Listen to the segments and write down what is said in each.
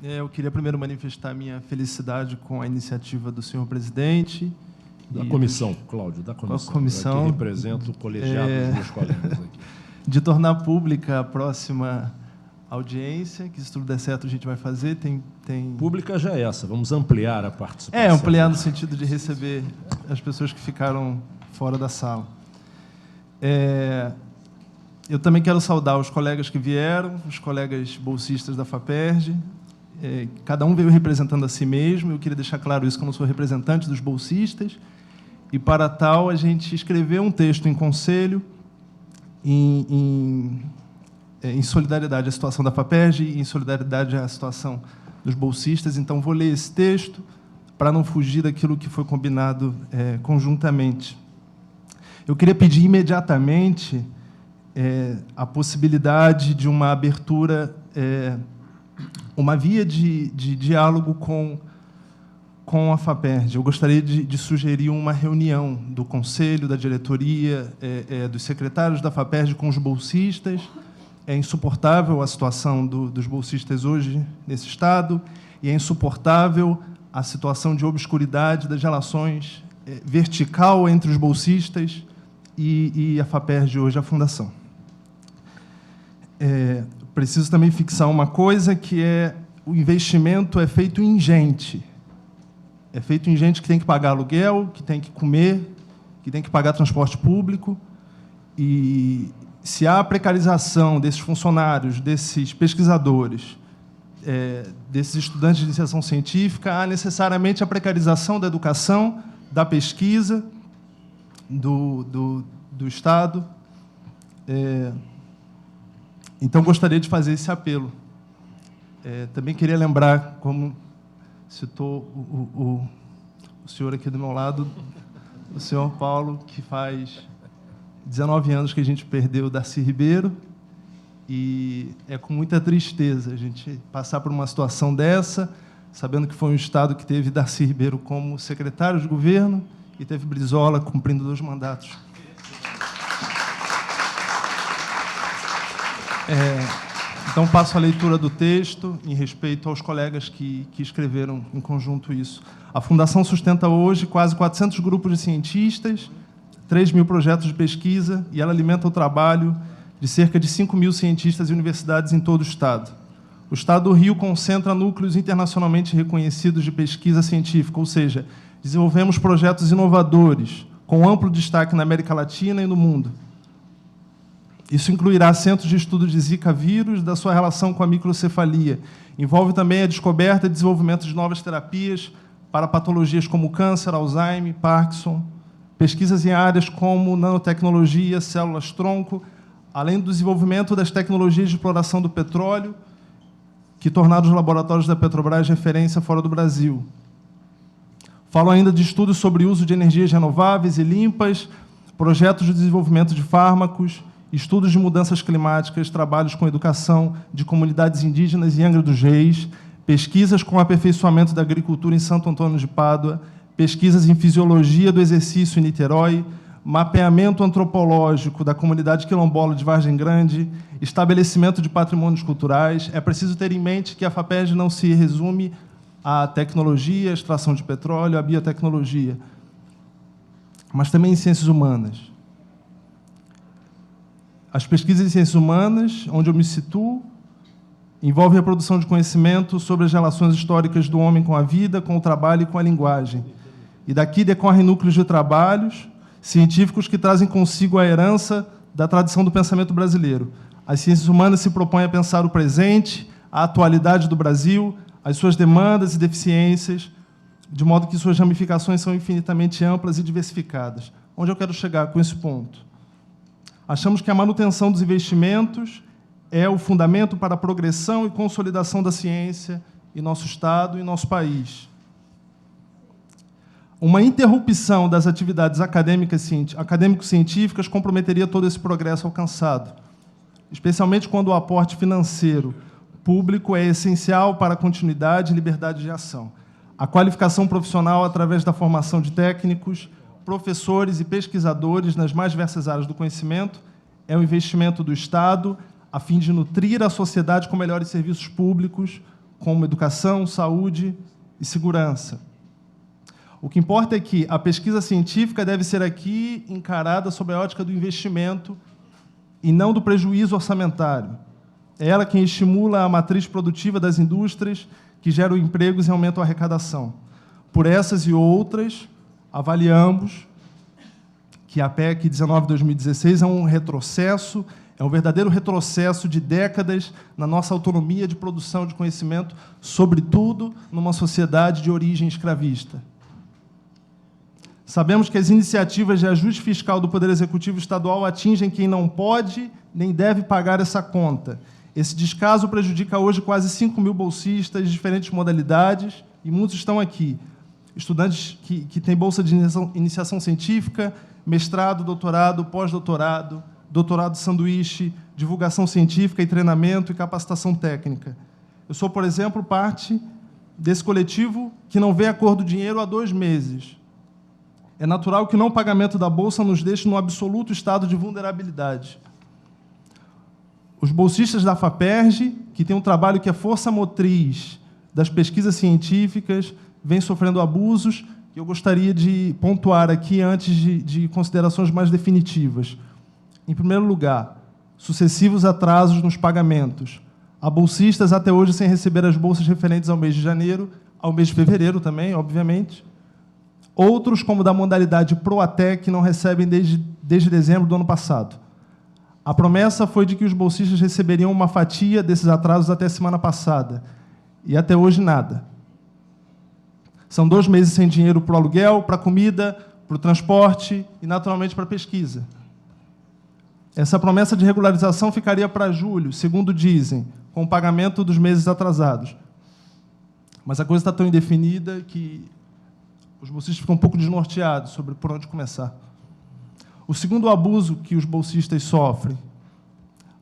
Eu queria primeiro manifestar minha felicidade com a iniciativa do senhor presidente. Da comissão, Cláudio, da comissão. Com a comissão. Eu que represento o colegiado dos meus colegas aqui. De tornar pública a próxima audiência, que se tudo der certo a gente vai fazer. Pública já é essa, vamos ampliar a participação. Ampliar no sentido de receber as pessoas que ficaram fora da sala. Eu também quero saudar os colegas que vieram, os colegas bolsistas da FAPERJ. Cada um veio representando a si mesmo. Eu queria deixar claro isso, que eu não sou representante dos bolsistas. E, para tal, a gente escreveu um texto em conselho em solidariedade à situação da FAPERJ e em solidariedade à situação dos bolsistas. Então, vou ler esse texto para não fugir daquilo que foi combinado conjuntamente. Eu queria pedir imediatamente a possibilidade de uma abertura, uma via de diálogo com a FAPERJ. Eu gostaria de sugerir uma reunião do Conselho, da diretoria, dos secretários da FAPERJ com os bolsistas. É insuportável a situação dos bolsistas hoje nesse Estado, e é insuportável a situação de obscuridade das relações vertical entre os bolsistas e a FAPERJ hoje, a Fundação. Preciso também fixar uma coisa, que o investimento é feito em gente. É feito em gente que tem que pagar aluguel, que tem que comer, que tem que pagar transporte público. E se há a precarização desses funcionários, desses pesquisadores, desses estudantes de iniciação científica, há necessariamente a precarização da educação, da pesquisa, do Estado. Então, gostaria de fazer esse apelo. Também queria lembrar, como citou o senhor aqui do meu lado, o senhor Paulo, que faz 19 anos que a gente perdeu o Darcy Ribeiro, e é com muita tristeza a gente passar por uma situação dessa, sabendo que foi um Estado que teve Darcy Ribeiro como secretário de governo e teve Brizola cumprindo 2 mandatos. Então, passo a leitura do texto, em respeito aos colegas que escreveram em conjunto isso. A Fundação sustenta hoje quase 400 grupos de cientistas, 3.000 projetos de pesquisa, e ela alimenta o trabalho de cerca de 5.000 cientistas e universidades em todo o Estado. O Estado do Rio concentra núcleos internacionalmente reconhecidos de pesquisa científica, ou seja, desenvolvemos projetos inovadores, com amplo destaque na América Latina e no mundo. Isso incluirá centros de estudo de Zika vírus, da sua relação com a microcefalia. Envolve também a descoberta e desenvolvimento de novas terapias para patologias como câncer, Alzheimer, Parkinson, pesquisas em áreas como nanotecnologia, células-tronco, além do desenvolvimento das tecnologias de exploração do petróleo, que tornaram os laboratórios da Petrobras referência fora do Brasil. Falo ainda de estudos sobre o uso de energias renováveis e limpas, projetos de desenvolvimento de fármacos, estudos de mudanças climáticas, trabalhos com educação de comunidades indígenas em Angra dos Reis, pesquisas com aperfeiçoamento da agricultura em Santo Antônio de Pádua, pesquisas em fisiologia do exercício em Niterói, mapeamento antropológico da comunidade quilombola de Vargem Grande, estabelecimento de patrimônios culturais. É preciso ter em mente que a FAPERJ não se resume à tecnologia, à extração de petróleo, à biotecnologia, mas também em ciências humanas. As pesquisas em ciências humanas, onde eu me situo, envolvem a produção de conhecimento sobre as relações históricas do homem com a vida, com o trabalho e com a linguagem. E daqui decorrem núcleos de trabalhos científicos que trazem consigo a herança da tradição do pensamento brasileiro. As ciências humanas se propõem a pensar o presente, a atualidade do Brasil, as suas demandas e deficiências, de modo que suas ramificações são infinitamente amplas e diversificadas. Onde eu quero chegar com esse ponto? Achamos que a manutenção dos investimentos é o fundamento para a progressão e consolidação da ciência em nosso Estado e em nosso país. Uma interrupção das atividades acadêmico-científicas comprometeria todo esse progresso alcançado, especialmente quando o aporte financeiro público é essencial para a continuidade e liberdade de ação. A qualificação profissional, através da formação de técnicos, professores e pesquisadores nas mais diversas áreas do conhecimento, é um investimento do Estado a fim de nutrir a sociedade com melhores serviços públicos, como educação, saúde e segurança. O que importa é que a pesquisa científica deve ser aqui encarada sob a ótica do investimento e não do prejuízo orçamentário. É ela quem estimula a matriz produtiva das indústrias que geram empregos e aumentam a arrecadação. Por essas e outras, avaliamos que a PEC 19/2016 é um retrocesso, é um verdadeiro retrocesso de décadas na nossa autonomia de produção de conhecimento, sobretudo numa sociedade de origem escravista. Sabemos que as iniciativas de ajuste fiscal do Poder Executivo Estadual atingem quem não pode nem deve pagar essa conta. Esse descaso prejudica hoje quase 5 mil bolsistas de diferentes modalidades, e muitos estão aqui. Estudantes que têm bolsa de iniciação científica, mestrado, doutorado, pós-doutorado, doutorado sanduíche, divulgação científica e treinamento e capacitação técnica. Eu sou, por exemplo, parte desse coletivo que não vê a cor do dinheiro há 2 meses. É natural que o não pagamento da bolsa nos deixe num absoluto estado de vulnerabilidade. Os bolsistas da FAPERJ, que tem um trabalho que é força motriz das pesquisas científicas, vêm sofrendo abusos, que eu gostaria de pontuar aqui antes de considerações mais definitivas. Em primeiro lugar, sucessivos atrasos nos pagamentos. Há bolsistas até hoje sem receber as bolsas referentes ao mês de janeiro, ao mês de fevereiro também, obviamente. Outros, como da modalidade Proatec, não recebem desde dezembro do ano passado. A promessa foi de que os bolsistas receberiam uma fatia desses atrasos até a semana passada. E até hoje, nada. São 2 meses sem dinheiro para o aluguel, para a comida, para o transporte e, naturalmente, para a pesquisa. Essa promessa de regularização ficaria para julho, segundo dizem, com o pagamento dos meses atrasados. Mas a coisa está tão indefinida que os bolsistas ficam um pouco desnorteados sobre por onde começar. O segundo abuso que os bolsistas sofrem,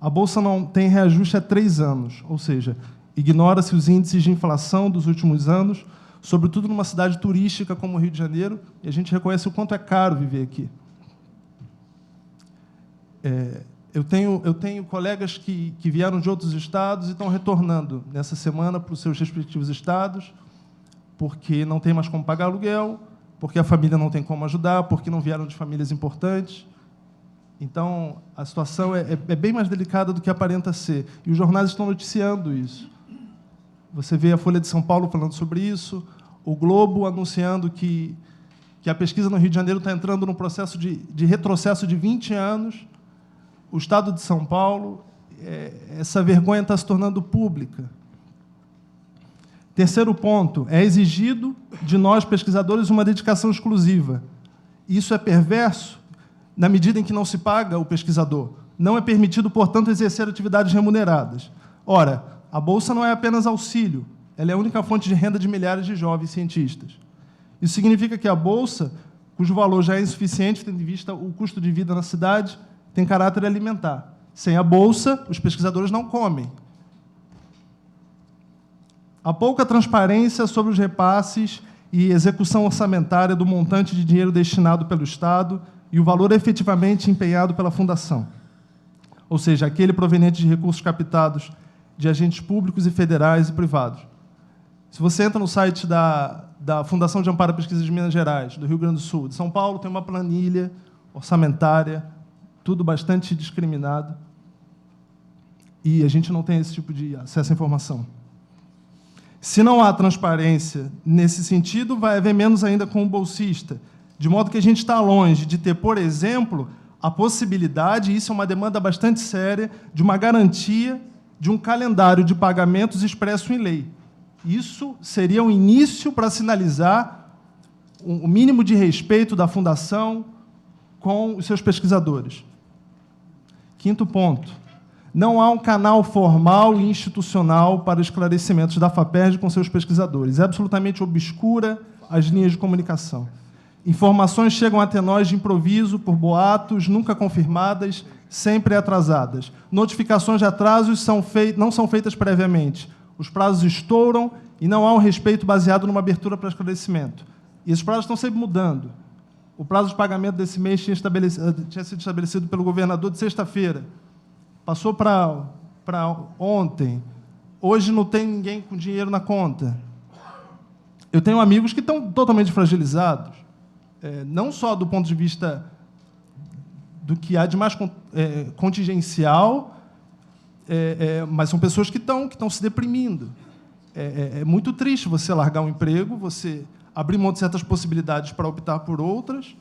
a bolsa não tem reajuste há 3 anos, ou seja, ignora-se os índices de inflação dos últimos anos, sobretudo numa cidade turística como o Rio de Janeiro, e a gente reconhece o quanto é caro viver aqui. Eu tenho colegas que vieram de outros estados e estão retornando nessa semana para os seus respectivos estados, porque não tem mais como pagar aluguel, porque a família não tem como ajudar, porque não vieram de famílias importantes. Então, a situação é bem mais delicada do que aparenta ser. E os jornais estão noticiando isso. Você vê a Folha de São Paulo falando sobre isso, o Globo anunciando que a pesquisa no Rio de Janeiro está entrando num processo de retrocesso de 20 anos. O Estado de São Paulo, essa vergonha está se tornando pública. Terceiro ponto, é exigido de nós, pesquisadores, uma dedicação exclusiva. Isso é perverso na medida em que não se paga o pesquisador. Não é permitido, portanto, exercer atividades remuneradas. Ora, a bolsa não é apenas auxílio, ela é a única fonte de renda de milhares de jovens cientistas. Isso significa que a bolsa, cujo valor já é insuficiente, tendo em vista o custo de vida na cidade, tem caráter alimentar. Sem a bolsa, os pesquisadores não comem. Há pouca transparência sobre os repasses e execução orçamentária do montante de dinheiro destinado pelo Estado e o valor efetivamente empenhado pela Fundação, ou seja, aquele proveniente de recursos captados de agentes públicos e federais e privados. Se você entra no site da Fundação de Amparo à Pesquisa de Minas Gerais, do Rio Grande do Sul, de São Paulo, tem uma planilha orçamentária, tudo bastante discriminado, e a gente não tem esse tipo de acesso à informação. Se não há transparência nesse sentido, vai haver menos ainda com o bolsista, de modo que a gente está longe de ter, por exemplo, a possibilidade, e isso é uma demanda bastante séria, de uma garantia de um calendário de pagamentos expresso em lei. Isso seria um início para sinalizar o mínimo de respeito da Fundação com os seus pesquisadores. Quinto ponto. Não há um canal formal e institucional para esclarecimentos da FAPERJ com seus pesquisadores. É absolutamente obscura as linhas de comunicação. Informações chegam até nós de improviso, por boatos, nunca confirmadas, sempre atrasadas. Notificações de atrasos não são feitas previamente. Os prazos estouram e não há um respeito baseado numa abertura para esclarecimento. E esses prazos estão sempre mudando. O prazo de pagamento desse mês tinha sido estabelecido pelo governador de sexta-feira. Passou para ontem. hoje não tem ninguém com dinheiro na conta. Eu tenho amigos que estão totalmente fragilizados, não só do ponto de vista do que há de mais contingencial, mas são pessoas que estão se deprimindo. É muito triste você largar um emprego, você abrir mão de certas possibilidades para optar por outras,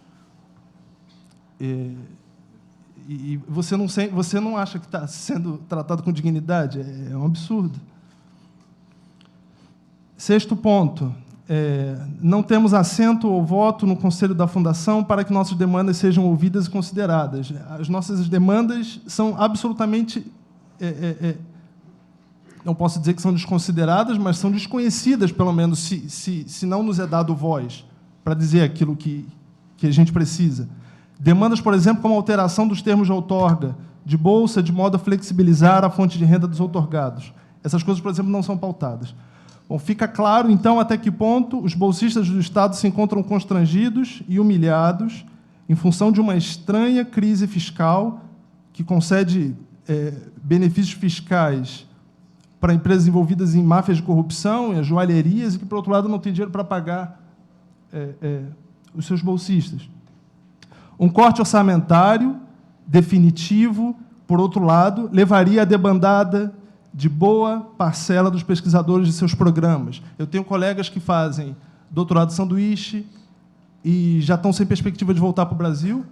e você não acha que está sendo tratado com dignidade. É um absurdo. Sexto ponto. Não temos assento ou voto no Conselho da Fundação para que nossas demandas sejam ouvidas e consideradas. As nossas demandas são absolutamente... não posso dizer que são desconsideradas, mas são desconhecidas, pelo menos, se não nos é dado voz para dizer aquilo que a gente precisa. Demandas, por exemplo, como a alteração dos termos de outorga de bolsa, de modo a flexibilizar a fonte de renda dos outorgados. Essas coisas, por exemplo, não são pautadas. Bom, fica claro, então, até que ponto os bolsistas do Estado se encontram constrangidos e humilhados em função de uma estranha crise fiscal que concede benefícios fiscais para empresas envolvidas em máfias de corrupção, em joalherias, e que, por outro lado, não tem dinheiro para pagar os seus bolsistas. Um corte orçamentário definitivo, por outro lado, levaria à debandada de boa parcela dos pesquisadores de seus programas. Eu tenho colegas que fazem doutorado de sanduíche e já estão sem perspectiva de voltar para o Brasil,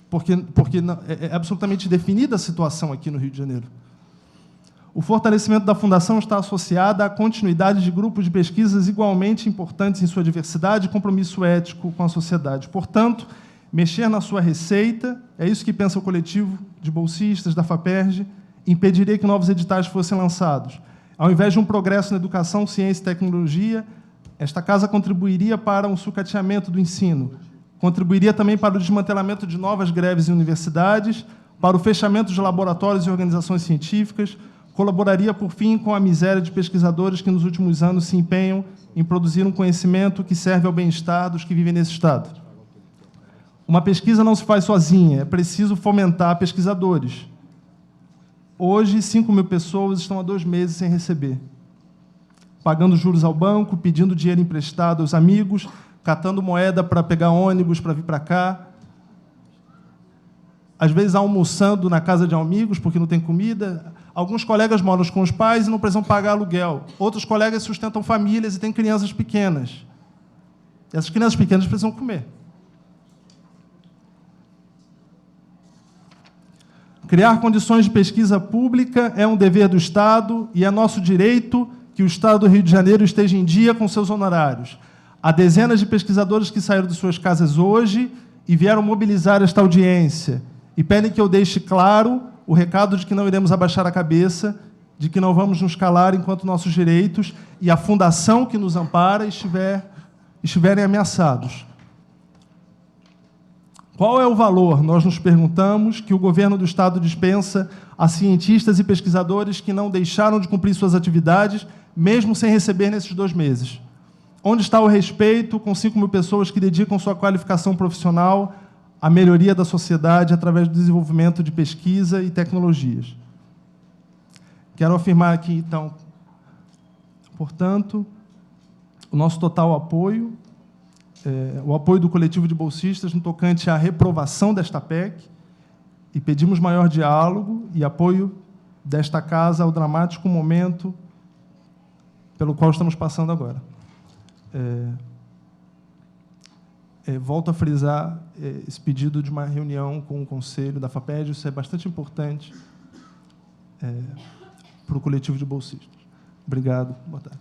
porque é absolutamente definida a situação aqui no Rio de Janeiro. O fortalecimento da Fundação está associado à continuidade de grupos de pesquisas igualmente importantes em sua diversidade e compromisso ético com a sociedade. Portanto, mexer na sua receita, é isso que pensa o coletivo de bolsistas da FAPERJ, impediria que novos editais fossem lançados. Ao invés de um progresso na educação, ciência e tecnologia, esta casa contribuiria para um sucateamento do ensino, contribuiria também para o desmantelamento de novas greves em universidades, para o fechamento de laboratórios e organizações científicas, colaboraria, por fim, com a miséria de pesquisadores que, nos últimos anos, se empenham em produzir um conhecimento que serve ao bem-estar dos que vivem nesse Estado. Uma pesquisa não se faz sozinha, é preciso fomentar pesquisadores. Hoje, 5.000 pessoas estão há 2 meses sem receber, pagando juros ao banco, pedindo dinheiro emprestado aos amigos, catando moeda para pegar ônibus para vir para cá, às vezes almoçando na casa de amigos porque não tem comida. Alguns colegas moram com os pais e não precisam pagar aluguel. Outros colegas sustentam famílias e têm crianças pequenas. Essas crianças pequenas precisam comer. Criar condições de pesquisa pública é um dever do Estado e é nosso direito que o Estado do Rio de Janeiro esteja em dia com seus honorários. Há dezenas de pesquisadores que saíram de suas casas hoje e vieram mobilizar esta audiência e pedem que eu deixe claro o recado de que não iremos abaixar a cabeça, de que não vamos nos calar enquanto nossos direitos e a fundação que nos ampara estiverem ameaçados. Qual é o valor, nós nos perguntamos, que o governo do Estado dispensa a cientistas e pesquisadores que não deixaram de cumprir suas atividades, mesmo sem receber nesses 2 meses? Onde está o respeito com 5.000 pessoas que dedicam sua qualificação profissional à melhoria da sociedade através do desenvolvimento de pesquisa e tecnologias? Quero afirmar aqui, então, portanto, o nosso total apoio, o apoio do coletivo de bolsistas no tocante à reprovação desta PEC, e pedimos maior diálogo e apoio desta casa ao dramático momento pelo qual estamos passando agora. Volto a frisar esse pedido de uma reunião com o Conselho da FAPERJ, isso é bastante importante para o coletivo de bolsistas. Obrigado, boa tarde.